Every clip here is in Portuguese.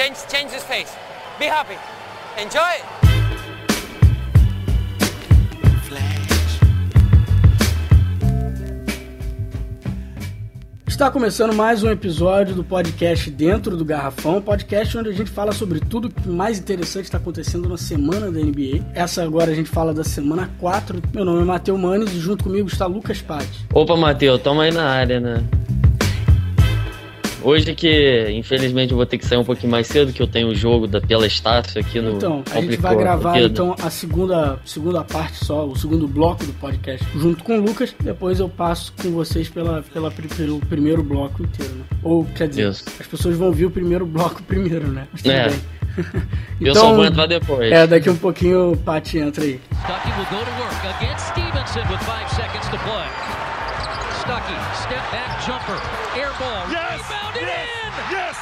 Change this face. Be happy. Enjoy. Está começando mais um episódio do podcast Dentro do Garrafão, podcast onde a gente fala sobre tudo que mais interessante está acontecendo na semana da NBA. Essa agora a gente fala da semana 4. Meu nome é Matheus Manes e junto comigo está Lucas Patti. Opa, Matheus, tamo aí na área, né? Hoje que, infelizmente, eu vou ter que sair um pouquinho mais cedo, que eu tenho o jogo pela Estácio aqui no... Então, a gente vai gravar então a segunda parte só, o segundo bloco do podcast, junto com o Lucas. Depois eu passo com vocês pelo primeiro bloco inteiro, né? Ou, quer dizer, Isso. As pessoas vão ouvir o primeiro bloco primeiro, né? Mas tudo bem. Eu só vou entrar depois. Daqui um pouquinho o Patti entra aí. Stuckey will go to work against Stevenson with 5 seconds to play. Stuckey, step back jumper, air ball, rebounded in! Yes!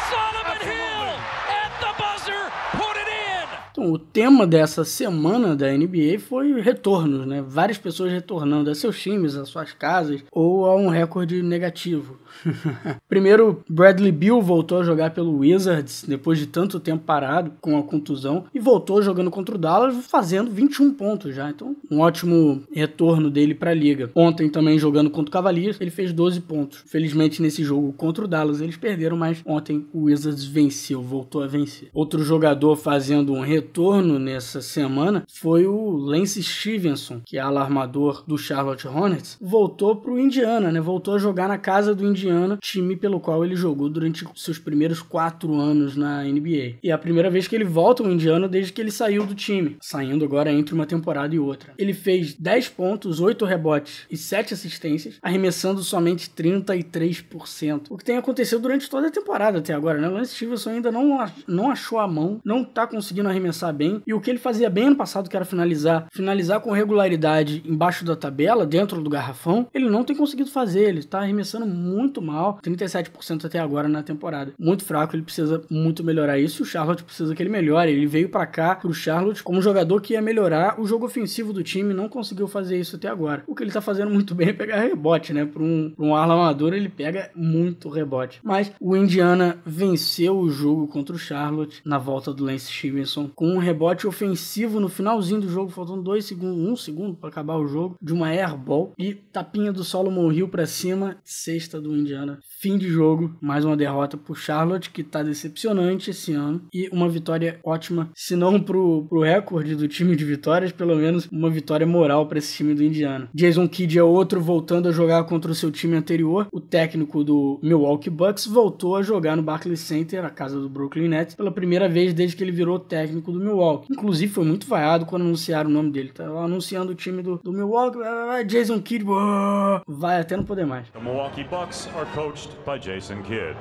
Solomon Hill at the buzzer, put it in! Então, o tema dessa semana da NBA foi retornos, né? Várias pessoas retornando a seus times, a suas casas, ou a um recorde negativo. Primeiro, Bradley Beal voltou a jogar pelo Wizards, depois de tanto tempo parado, com a contusão, e voltou jogando contra o Dallas, fazendo 21 pontos já. Então, um ótimo retorno dele para a liga. Ontem também jogando contra o Cavaliers, ele fez 12 pontos. Felizmente, nesse jogo contra o Dallas, eles perderam, mas ontem o Wizards venceu, voltou a vencer. Outro jogador fazendo um retorno nessa semana foi o Lance Stevenson, que é alarmador do Charlotte Hornets, voltou pro Indiana, né? Voltou a jogar na casa do Indiana, time pelo qual ele jogou durante seus primeiros 4 anos na NBA. E é a primeira vez que ele volta ao Indiana desde que ele saiu do time, saindo agora entre uma temporada e outra. Ele fez 10 pontos, 8 rebotes e 7 assistências, arremessando somente 33%. O que tem acontecido durante toda a temporada até agora, né? O Lance Stevenson ainda não achou a mão, não tá conseguindo arremessar bem, e o que ele fazia bem ano passado, que era finalizar com regularidade embaixo da tabela, dentro do garrafão, ele não tem conseguido fazer. Ele tá arremessando muito mal, 37% até agora na temporada. Muito fraco, ele precisa muito melhorar isso, e o Charlotte precisa que ele melhore. Ele veio pra cá, pro Charlotte, como jogador que ia melhorar o jogo ofensivo do time, não conseguiu fazer isso até agora. O que ele tá fazendo muito bem é pegar rebote, né? Pra um armador, ele pega muito rebote. Mas o Indiana venceu o jogo contra o Charlotte na volta do Lance Stevenson, com um rebote ofensivo no finalzinho do jogo, faltando 1 segundo pra acabar o jogo, de uma airball, e tapinha do Solomon Hill pra cima, sexta do Indiana. Fim de jogo, mais uma derrota pro Charlotte, que tá decepcionante esse ano, e uma vitória ótima, se não pro recorde do time de vitórias, pelo menos uma vitória moral para esse time do Indiana. Jason Kidd é outro voltando a jogar contra o seu time anterior. O técnico do Milwaukee Bucks voltou a jogar no Barclays Center, a casa do Brooklyn Nets, pela primeira vez desde que ele virou técnico do Milwaukee. Inclusive foi muito vaiado quando anunciaram o nome dele. Tava anunciando o time do Milwaukee, Jason Kidd, vai até não poder mais. The Milwaukee Bucks are coached by Jason Kidd.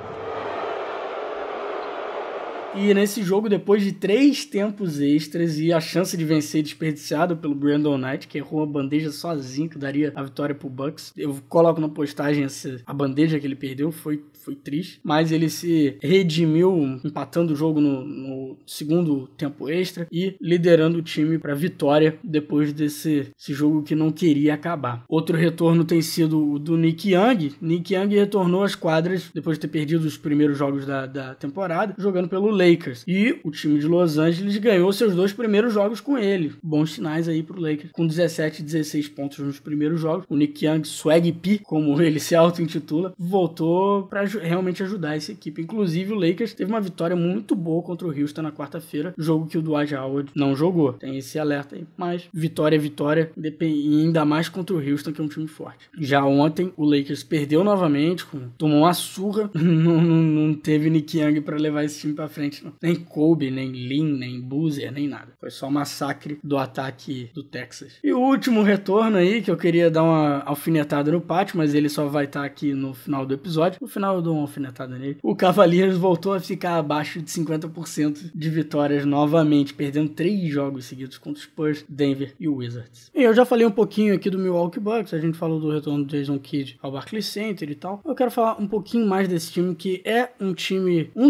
E nesse jogo, depois de 3 tempos extras e a chance de vencer desperdiçada pelo Brandon Knight, que errou uma bandeja sozinho, que daria a vitória pro Bucks. Eu coloco na postagem a bandeja que ele perdeu, foi triste. Mas ele se redimiu empatando o jogo no segundo tempo extra e liderando o time para vitória depois desse jogo que não queria acabar. Outro retorno tem sido o do Nick Young. Nick Young retornou às quadras depois de ter perdido os primeiros jogos da temporada, jogando pelo Lakers. E o time de Los Angeles ganhou seus 2 primeiros jogos com ele. Bons sinais aí pro Lakers. Com 17 e 16 pontos nos primeiros jogos. O Nick Young, Swag P, como ele se auto-intitula, voltou para realmente ajudar essa equipe. Inclusive, o Lakers teve uma vitória muito boa contra o Houston na quarta-feira, jogo que o Dwight Howard não jogou. Tem esse alerta aí. Mas vitória é vitória, e ainda mais contra o Houston, que é um time forte. Já ontem, o Lakers perdeu novamente, tomou uma surra. Não teve Nick Young para levar esse time para frente, não. Nem Kobe, nem Lin, nem Boozer, nem nada. Foi só massacre do ataque do Texas. E o último retorno aí, que eu queria dar uma alfinetada no Patti, mas ele só vai estar aqui no final do episódio. No final eu dou uma alfinetada nele. O Cavaliers voltou a ficar abaixo de 50% de vitórias novamente, perdendo 3 jogos seguidos contra os Spurs, Denver e o Wizards. E eu já falei um pouquinho aqui do Milwaukee Bucks, a gente falou do retorno do Jason Kidd ao Barclays Center e tal. Eu quero falar um pouquinho mais desse time, que é um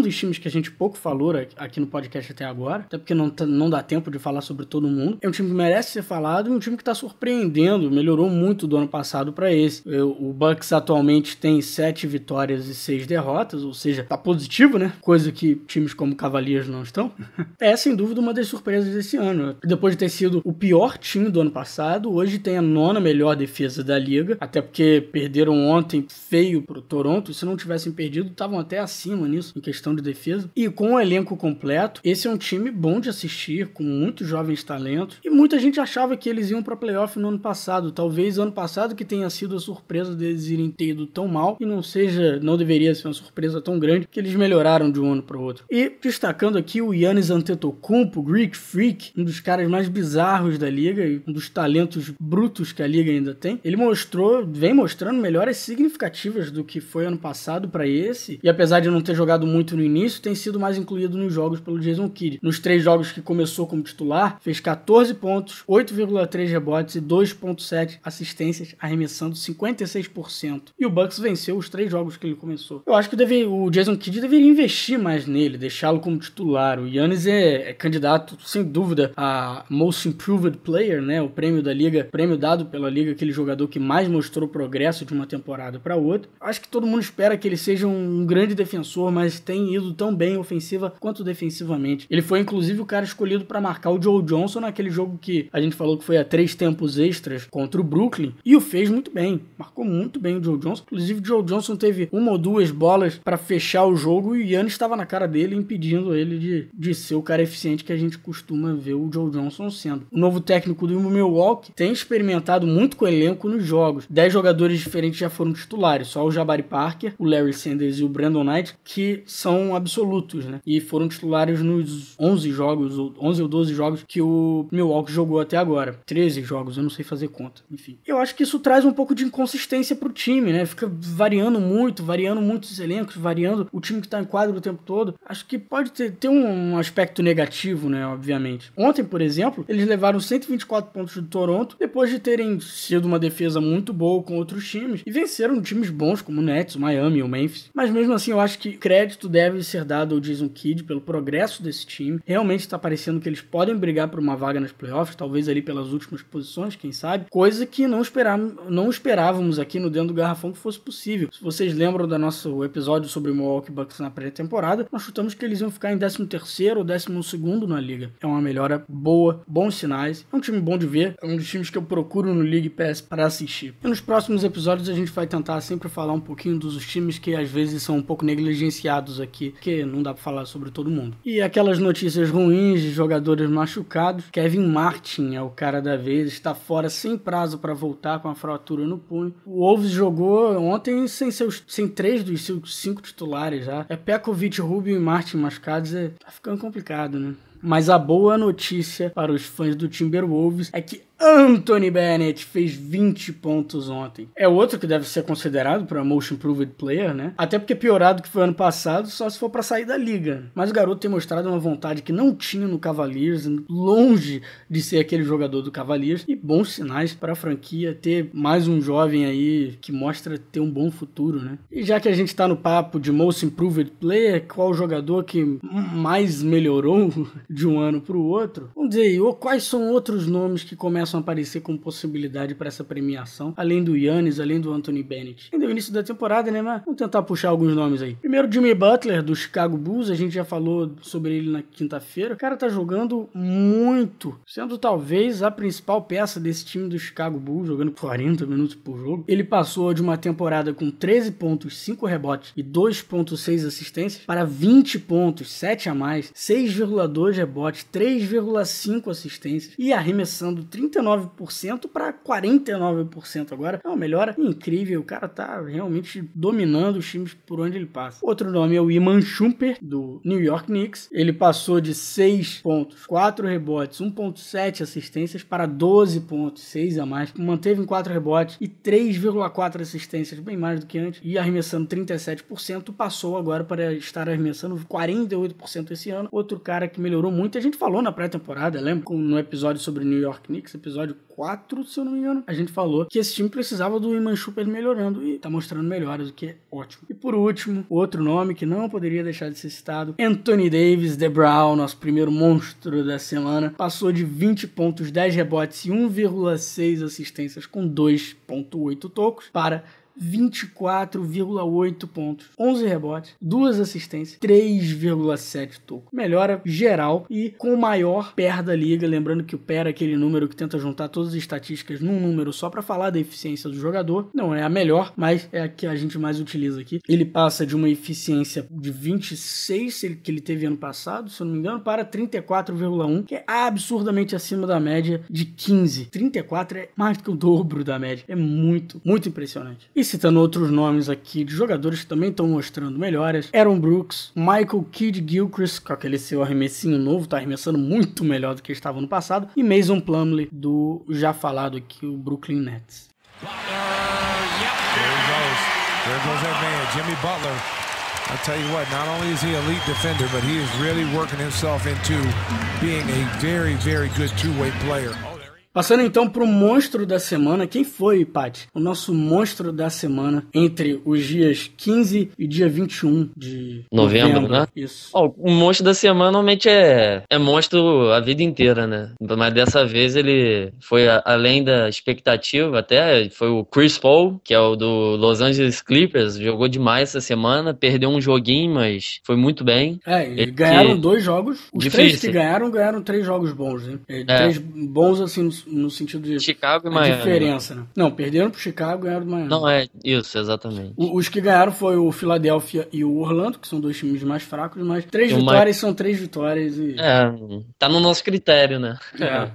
dos times que a gente pouco falou valor aqui no podcast até agora, até porque não dá tempo de falar sobre todo mundo. É um time que merece ser falado e um time que tá surpreendendo, melhorou muito do ano passado para esse. O Bucks atualmente tem 7 vitórias e 6 derrotas, ou seja, tá positivo, né? Coisa que times como Cavaliers não estão. É, sem dúvida, uma das surpresas desse ano. Depois de ter sido o pior time do ano passado, hoje tem a 9ª melhor defesa da liga, até porque perderam ontem feio pro Toronto. Se não tivessem perdido, estavam até acima nisso, em questão de defesa. E com o elenco completo, esse é um time bom de assistir, com muitos jovens talentos. E muita gente achava que eles iam pra playoff no ano passado. Talvez ano passado que tenha sido a surpresa deles irem ter ido tão mal, e não deveria ser uma surpresa tão grande, que eles melhoraram de um ano para o outro. E destacando aqui o Giannis Antetokounmpo, Greek Freak, um dos caras mais bizarros da liga e um dos talentos brutos que a liga ainda tem. Ele vem mostrando melhoras significativas do que foi ano passado para esse, e apesar de não ter jogado muito no início, tem sido mais incluído nos jogos pelo Jason Kidd. Nos 3 jogos que começou como titular, fez 14 pontos, 8,3 rebotes e 2,7 assistências, arremessando 56%. E o Bucks venceu os 3 jogos que ele começou. Eu acho que o Jason Kidd deveria investir mais nele, deixá-lo como titular. O Giannis é candidato, sem dúvida, a Most Improved Player, né? O prêmio da liga, prêmio dado pela liga, aquele jogador que mais mostrou progresso de uma temporada para outra. Acho que todo mundo espera que ele seja um grande defensor, mas tem ido tão bem ofensiva quanto defensivamente. Ele foi, inclusive, o cara escolhido para marcar o Joe Johnson naquele jogo que a gente falou que foi a 3 tempos extras contra o Brooklyn, e o fez muito bem. Marcou muito bem o Joe Johnson. Inclusive, o Joe Johnson teve 1 ou 2 bolas para fechar o jogo e o Giannis estava na cara dele, impedindo ele de ser o cara eficiente que a gente costuma ver o Joe Johnson sendo. O novo técnico do Milwaukee tem experimentado muito com o elenco nos jogos. 10 jogadores diferentes já foram titulares, só o Jabari Parker, o Larry Sanders e o Brandon Knight, que são absolutos, né? E foram titulares nos 11 ou 12 jogos que o Milwaukee jogou até agora. 13 jogos, eu não sei fazer conta. Enfim. Eu acho que isso traz um pouco de inconsistência pro time, né? Fica variando muitos elencos, variando o time que tá em quadro o tempo todo. Acho que pode ter um aspecto negativo, né? Obviamente. Ontem, por exemplo, eles levaram 124 pontos do Toronto, depois de terem sido uma defesa muito boa com outros times, e venceram times bons como o Nets, o Miami e o Memphis. Mas mesmo assim, eu acho que crédito deve ser dado ao Jason Kidd pelo progresso desse time. Realmente está parecendo que eles podem brigar por uma vaga nas playoffs, talvez ali pelas últimas posições, quem sabe. Coisa que não esperávamos aqui no Dentro do Garrafão que fosse possível. Se vocês lembram do nosso episódio sobre o Milwaukee Bucks na pré-temporada, nós chutamos que eles iam ficar em 13º ou 12º na liga. É uma melhora boa, bons sinais. É um time bom de ver, é um dos times que eu procuro no League Pass para assistir. E nos próximos episódios a gente vai tentar sempre falar um pouquinho dos times que às vezes são um pouco negligenciados aqui, porque não dá para falar sobre todo mundo. E aquelas notícias ruins de jogadores machucados. Kevin Martin é o cara da vez, está fora sem prazo para voltar com a fratura no punho. O Wolves jogou ontem sem 3 dos seus 5 titulares já. É Pekovic, Rubio e Martin machucados, tá ficando complicado, né? Mas a boa notícia para os fãs do Timberwolves é que Anthony Bennett fez 20 pontos ontem. É outro que deve ser considerado para Most Improved Player, né? Até porque piorado que foi ano passado, só se for para sair da liga. Mas o garoto tem mostrado uma vontade que não tinha no Cavaliers, longe de ser aquele jogador do Cavaliers, e bons sinais para a franquia ter mais um jovem aí que mostra ter um bom futuro, né? E já que a gente está no papo de Most Improved Player, qual o jogador que mais melhorou de um ano para o outro? Vamos dizer aí, quais são outros nomes que começam a aparecer como possibilidade para essa premiação, além do Giannis, além do Anthony Bennett? Ainda é o início da temporada, né? Mas vamos tentar puxar alguns nomes aí. Primeiro, Jimmy Butler, do Chicago Bulls, a gente já falou sobre ele na quinta-feira. O cara tá jogando muito, sendo talvez a principal peça desse time do Chicago Bulls, jogando 40 minutos por jogo. Ele passou de uma temporada com 13 pontos, 5 rebotes e 2,6 assistências para 20 pontos, 7 a mais, 6,2 rebotes, 3,5 assistências e arremessando 39% para 49% agora. É uma melhora incrível. O cara tá realmente dominando os times por onde ele passa. Outro nome é o Iman Shumpert, do New York Knicks. Ele passou de 6 pontos, 4 rebotes, 1,7 assistências para 12 pontos, 6 a mais. Manteve em 4 rebotes e 3,4 assistências, bem mais do que antes. E arremessando 37%, passou agora para estar arremessando 48% esse ano. Outro cara que melhorou melhorou muito. A gente falou na pré-temporada, lembra? No episódio sobre o New York Knicks, episódio 4, se eu não me engano, a gente falou que esse time precisava do Iman Shumpert melhorando e tá mostrando melhoras, o que é ótimo. E por último, outro nome que não poderia deixar de ser citado, Anthony Davis, The Brown, nosso primeiro monstro da semana, passou de 20 pontos, 10 rebotes e 1,6 assistências com 2,8 tocos para 24,8 pontos, 11 rebotes, 2 assistências, 3,7 toco. Melhora geral e com o maior PER da liga. Lembrando que o PER é aquele número que tenta juntar todas as estatísticas num número só para falar da eficiência do jogador. Não é a melhor, mas é a que a gente mais utiliza aqui. Ele passa de uma eficiência de 26 que ele teve ano passado, se eu não me engano, para 34,1, que é absurdamente acima da média de 15. 34 é mais do que o dobro da média. É muito, muito impressionante. E citando outros nomes aqui de jogadores que também estão mostrando melhoras, Aaron Brooks, Michael Kidd-Gilchrist, com aquele seu arremessinho novo, tá arremessando muito melhor do que estava no passado, e Mason Plumlee, do já falado aqui, o Brooklyn Nets. There goes that man, Jimmy Butler. I'll tell you what, not only is he an elite defender, but he is really working himself into being a very, very good two-way player. Passando então pro monstro da semana. Quem foi, Paty? O nosso monstro da semana entre os dias 15 e dia 21 de novembro, né? Isso. O monstro da semana normalmente é monstro a vida inteira, né? Mas dessa vez ele foi além da expectativa, até foi o Chris Paul, que é o do Los Angeles Clippers, jogou demais essa semana, perdeu um joguinho, mas foi muito bem. Eles ganharam 2 jogos, os difícil. 3 que ganharam 3 jogos bons, hein? 3 bons assim no sentido de Chicago e Miami. Diferença, né? Não, perderam pro Chicago e ganharam do Miami. Não, é isso, exatamente. Os que ganharam foi o Philadelphia e o Orlando, que são 2 times mais fracos, mas 3 vitórias são 3 vitórias e... tá no nosso critério, né?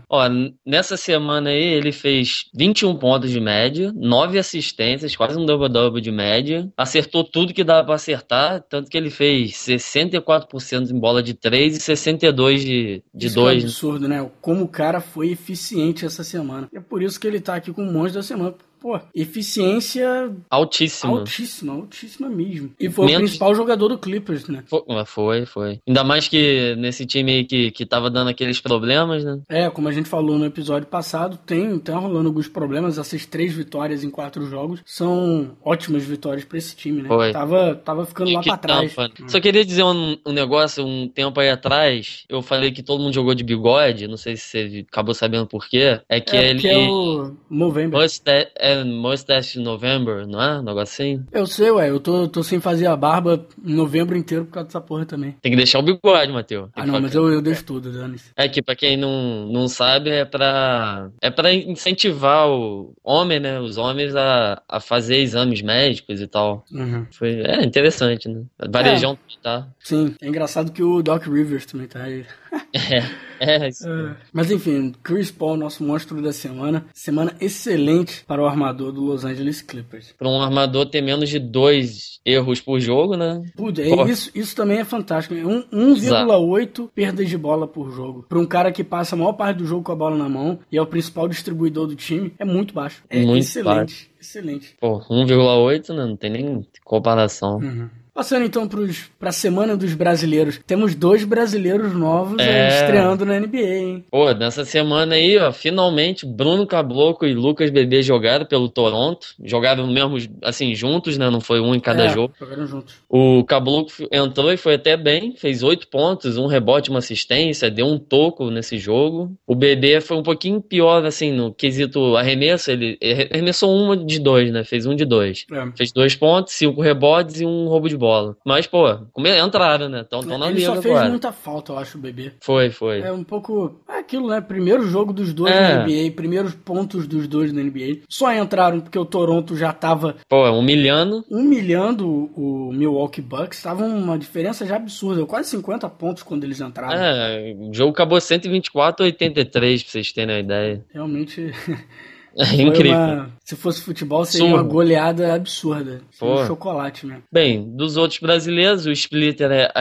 Ó, nessa semana aí ele fez 21 pontos de média, 9 assistências, quase um double-double de média, acertou tudo que dava pra acertar, tanto que ele fez 64% em bola de 3 e 62% de 2. É absurdo, né? Como o cara foi eficiente essa semana. É por isso que ele tá aqui com o monstro da semana. Pô, eficiência altíssima mesmo. E foi o principal jogador do Clippers, né? Foi. Ainda mais que nesse time aí que tava dando aqueles problemas, né? Como a gente falou no episódio passado, tá rolando alguns problemas. Essas 3 vitórias em 4 jogos são ótimas vitórias pra esse time, né? Foi. Tava ficando lá pra trás. Só queria dizer um negócio, um tempo aí atrás, eu falei que todo mundo jogou de bigode, não sei se você acabou sabendo por quê. Porque é o Movember. Mustache November, não é? Um negócio assim? Eu sei, eu tô sem fazer a barba em novembro inteiro por causa dessa porra também. Tem que deixar o bigode, Matheus. Mas eu deixo tudo, dane-se. É que pra quem não sabe, é pra incentivar o homem, né? Os homens a fazer exames médicos e tal. Uhum. É interessante, né? Varejão tá. Sim, é engraçado que o Doc Rivers também tá aí. Mas enfim, Chris Paul, nosso monstro da semana. Semana excelente para o armador do Los Angeles Clippers. Para um armador ter menos de 2 erros por jogo, né? Isso também é fantástico. 1,8 perdas de bola por jogo. Para um cara que passa a maior parte do jogo com a bola na mão e é o principal distribuidor do time, é muito baixo. Muito excelente. Baixo. Excelente. 1,8, né? Não tem nem comparação. Uhum. Passando então para a Semana dos Brasileiros. Temos 2 brasileiros novos estreando na NBA, hein? Nessa semana aí, finalmente, Bruno Caboclo e Lucas Bebê jogaram pelo Toronto. Jogaram mesmo, assim, juntos, né? Não foi um em cada jogo. Jogaram juntos. O Caboclo entrou e foi até bem. Fez 8 pontos, 1 rebote, uma assistência. Deu um toco nesse jogo. O Bebê foi um pouquinho pior, assim, no quesito arremesso. Ele arremessou 1 de 2, né? Fez 1 de 2. Fez 2 pontos, 5 rebotes e 1 roubo de bola. Mas, entraram, né? Estão na liga agora. Ele só fez muita falta, eu acho, o Bebê. Foi. É um pouco aquilo, né? Primeiro jogo dos 2 na NBA, primeiros pontos dos 2 na NBA. Só entraram porque o Toronto já tava... humilhando o Milwaukee Bucks. Tava uma diferença já absurda. Quase 50 pontos quando eles entraram. O jogo acabou 124-83, pra vocês terem uma ideia. Realmente... É incrível. Se fosse futebol, seria uma goleada absurda. Um chocolate mesmo. Bem, dos outros brasileiros, o Splitter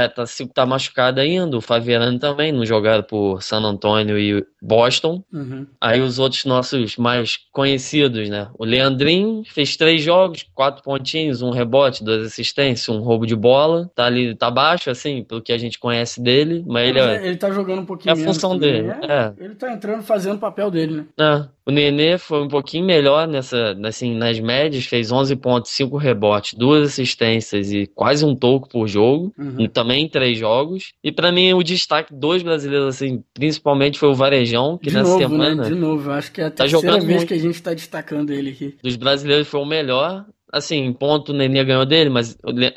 tá machucado ainda, o Faverani também, não jogaram por San Antonio e Boston. Aí os outros nossos mais conhecidos, né? O Leandrinho fez 3 jogos, 4 pontinhos, 1 rebote, 2 assistências, 1 roubo de bola. Tá ali, tá baixo, assim, pelo que a gente conhece dele, mas ele tá jogando um pouquinho menos. É a função dele. Ele tá entrando, fazendo o papel dele, né? O Nenê foi um pouquinho melhor nas médias, fez 11 pontos, 5 rebotes, 2 assistências e quase um toco por jogo, e também em 3 jogos. E pra mim o destaque dos brasileiros, assim, principalmente foi o Varejão, que nessa semana... Né? De novo, acho que é a terceira vez que a gente tá destacando ele aqui. Dos brasileiros foi o melhor. Assim, em ponto o Nenê ganhou dele, mas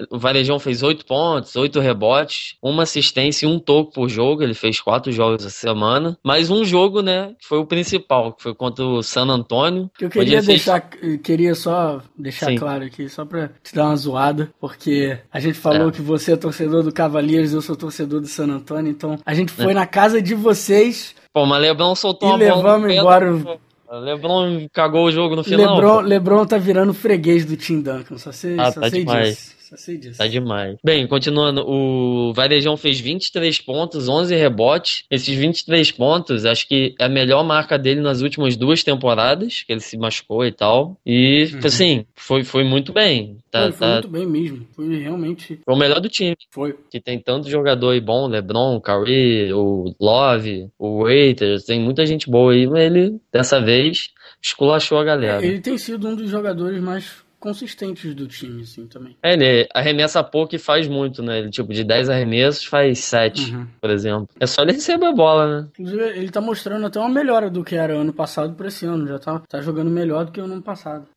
o Varejão fez 8 pontos, 8 rebotes, 1 assistência e 1 toco por jogo. Ele fez 4 jogos essa semana. Mas um jogo, né, que foi o principal, que foi contra o San Antonio. Eu queria só deixar claro aqui, só pra te dar uma zoada, porque a gente falou que você é torcedor do Cavaliers, eu sou torcedor do San Antonio, então a gente foi na casa de vocês. Pô, mas LeBron soltou uma bola. E levamos embora... LeBron cagou o jogo no final. LeBron tá virando freguês do Tim Duncan, só sei disso. Tá demais. Bem, continuando, o Varejão fez 23 pontos, 11 rebotes. Esses 23 pontos, acho que é a melhor marca dele nas últimas 2 temporadas, que ele se machucou e tal. E, assim, foi muito bem. Foi muito bem mesmo. Foi realmente... Foi o melhor do time. Foi. Que tem tanto jogador aí bom, LeBron, o Curry, o Love, o Waiters, tem muita gente boa aí, mas ele, dessa vez, esculachou a galera. Ele tem sido um dos jogadores mais consistentes do time, assim, também. Ele arremessa pouco e faz muito, né? Ele, tipo, de 10 arremessos, faz 7, por exemplo. É só ele receber a bola, né? Inclusive, ele tá mostrando até uma melhora do que era ano passado pra esse ano. Já tá jogando melhor do que o ano passado.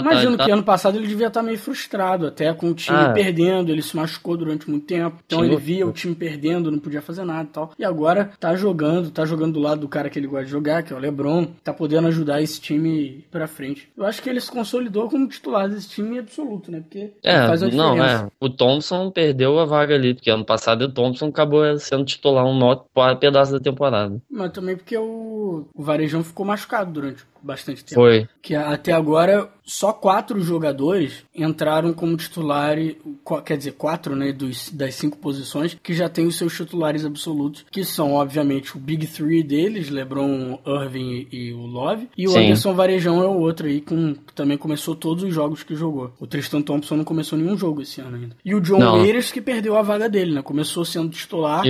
Imagino que ano passado ele devia estar meio frustrado, até com o time perdendo. Ele se machucou durante muito tempo. Então ele via o time perdendo, não podia fazer nada e tal. E agora tá jogando do lado do cara que ele gosta de jogar, que é o LeBron. Tá podendo ajudar esse time pra frente. Eu acho que ele se consolidou como titular desse time absoluto, né? Porque faz uma diferença. O Thompson perdeu a vaga ali, porque ano passado o Thompson acabou sendo titular um pedaço da temporada. Mas também porque o Varejão ficou machucado durante bastante tempo. Foi. Que até agora só 4 jogadores entraram como titulares, quer dizer, 4, né, das 5 posições, que já tem os seus titulares absolutos, que são, obviamente, o Big Three deles, LeBron, Irving e o Love, e o Anderson Varejão é o outro aí, que também começou todos os jogos que jogou. O Tristan Thompson não começou nenhum jogo esse ano ainda. E o John Waiters que perdeu a vaga dele, né, começou sendo titular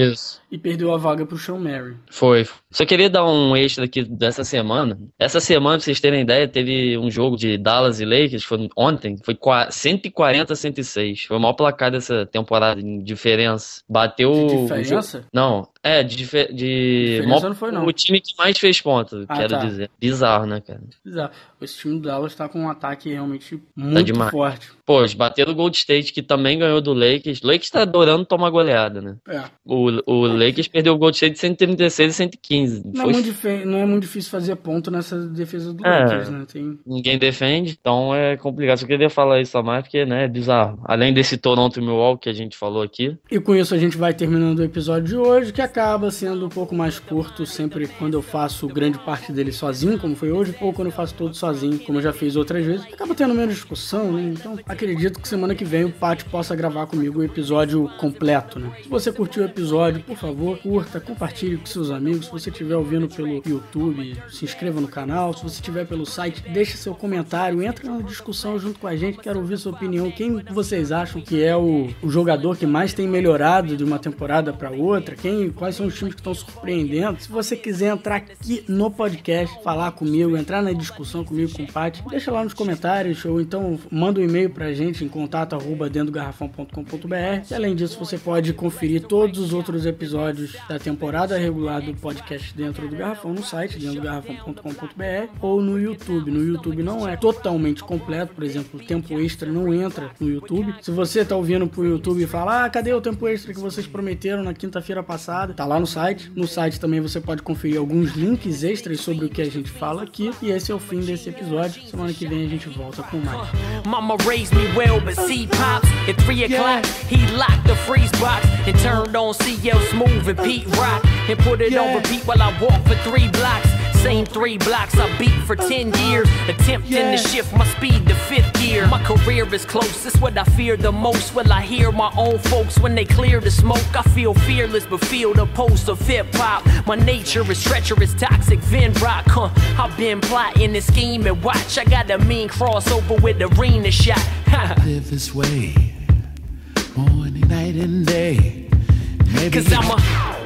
e perdeu a vaga pro Sean Marion. Foi. Só queria dar um extra aqui dessa semana. Essa semana, pra vocês terem ideia, teve um jogo de Dallas e Lakers, foi ontem, foi 140-106. Foi o maior placar dessa temporada em diferença. Bateu... De diferença? Não, de diferença não foi, não. O time que mais fez pontos, quero dizer. Bizarro, né, cara? Bizarro. Esse time do Dallas tá com um ataque realmente muito forte. Pô, eles bateram o Gold State, que também ganhou do Lakers. O Lakers tá adorando tomar goleada, né? O Lakers perdeu o Gold State de 136 a 115. Não é muito difícil fazer ponto nessa defesa do Lakers, né? Ninguém defende, então é complicado. Só queria falar isso a mais, porque, né, é bizarro. Além desse Toronto e Milwaukee que a gente falou aqui. E com isso a gente vai terminando o episódio de hoje, que acaba sendo um pouco mais curto sempre quando eu faço grande parte dele sozinho, como foi hoje, ou quando eu faço todo sozinho, como eu já fiz outras vezes. Acaba tendo menos discussão, né? Então acredito que semana que vem o Pati possa gravar comigo o episódio completo, né? Se você curtiu o episódio, por favor, curta, compartilhe com seus amigos. Se você estiver ouvindo pelo YouTube, se inscreva no canal. Se você estiver pelo site, deixe seu comentário, entra na discussão junto com a gente. Quero ouvir sua opinião. Quem vocês acham que é o jogador que mais tem melhorado de uma temporada para outra? Quais são os times que estão surpreendendo? Se você quiser entrar aqui no podcast, falar comigo, entrar na discussão comigo, com o Pati, deixa lá nos comentários, ou então manda um e-mail pra gente em contato@dentrogarrafão.com.br. E além disso, você pode conferir todos os outros episódios da temporada regular do podcast Dentro do Garrafão no site dentrogarrafão.com.br ou no YouTube. No YouTube não é totalmente completo, por exemplo, o tempo extra não entra no YouTube. Se você tá ouvindo pro YouTube e fala, cadê o tempo extra que vocês prometeram na quinta-feira passada? Tá lá no site. No site também você pode conferir alguns links extras sobre o que a gente fala aqui. E esse é o fim desse episódio. Semana que vem a gente volta com mais. Mama raised me well, but see pops at 3 o'clock. He locked the freeze box and turned on CL Smooth and Pete Rock and put it on repeat while I walk for 3 blocks. same 3 blocks I beat for 10 years, attempting to shift my speed to 5th gear. My career is close, it's what I fear the most. Will I hear my own folks when they clear the smoke? I feel fearless but feel the pulse of hip-hop. My nature is treacherous, toxic, Vin Rock, I've been plotting and scheming, watch, I got a mean crossover with arena shot. I live this way, morning, night and day. Maybe 'Cause I'm a